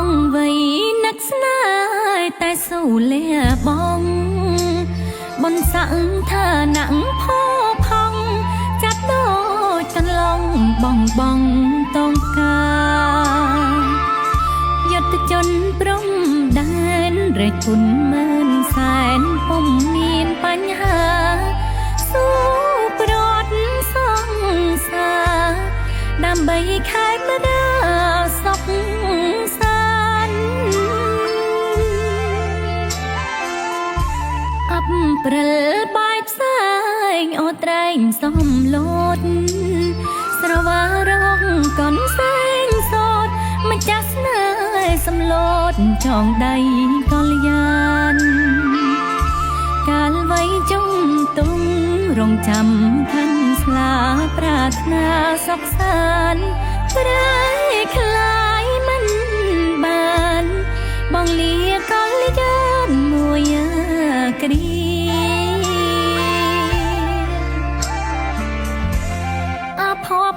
ងវ័យនឹកស្នេហ៍តែសូវលះបង់បនសាក់ថាណាក់ផោផង់ចាត់ដូចកន្លងបងបងតងកាយុទ្ធជនព្រំដែនរែកគុណម៉ឺនសែនពុំមានបញ្ហាสู้ប្រត់សងសាដើម្បីខែម្ដាសុខសាន្តអបព្រិលបាយផ្សែងអូត្រែងសំលូតស្រវារងកនសែងសោតម្ចាស់ស្នេហ៍សំលូតចងដៃកលយានកាលវ័យចុងទុំរងចាំខាន់ស្លាប្រាថ្នាសុខសាន្តប្រែคล้ายមិនបានបងលាកលយានមួយគ្រាអភព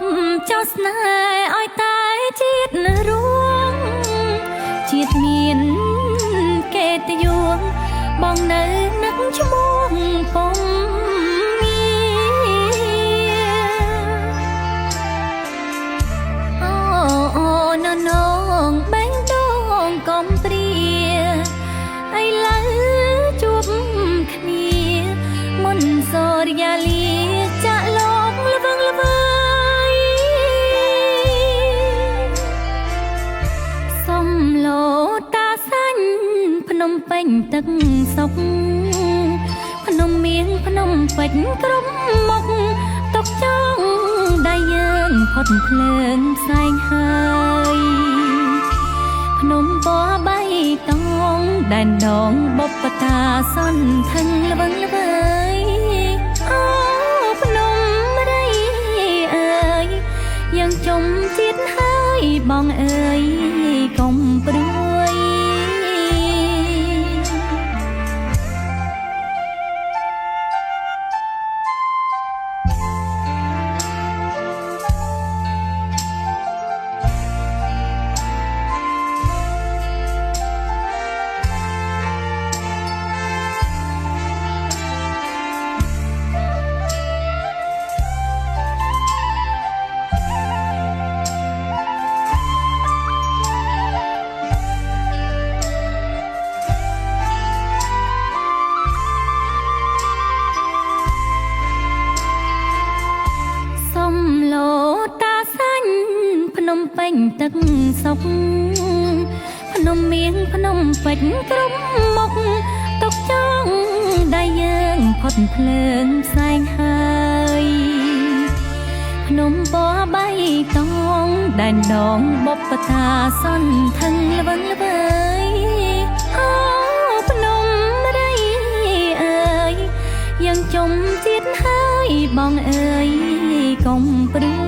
ចោស្នេហ៍ឲ្យតែជាតិរួងជាតិមានគេតយោងបងនៅនឹកឈ្មោះពុំអូននងបែងដងកំព្រាឥឡូវជួបគ្នាមុនសូរិយាលាចាក់លោកល្វឹងល្វើយសំឡូតាសាញ់ភ្នំពេញទឹកសុកភ្នំមៀងភ្នំពេជ្រក្រុមមុខទុកចង់ដៃយើងផុតភ្លើងផ្សែងហើយភ្នំពណ៌បៃតងដែនដងបុព្វតាសន្ធឹងល្វឹងល្វើយអូភ្នំរីអើយយើងជុំជាតិហើយបងអើយកុំព្រួយភ្នំពេញទឹកសុកភ្នំមៀងភ្នំពេជ្រក្រុមមុខទុកចង់ដៃយើងផុតភ្លើងផ្សែងហើយភ្នំពណ៌បៃតងដែនដងបុព្វតាសន្ធឹងល្វឹងល្វើយអូភ្នំរីអើយយើងជុំជាតិហើយបងអើយកុំព្រួយ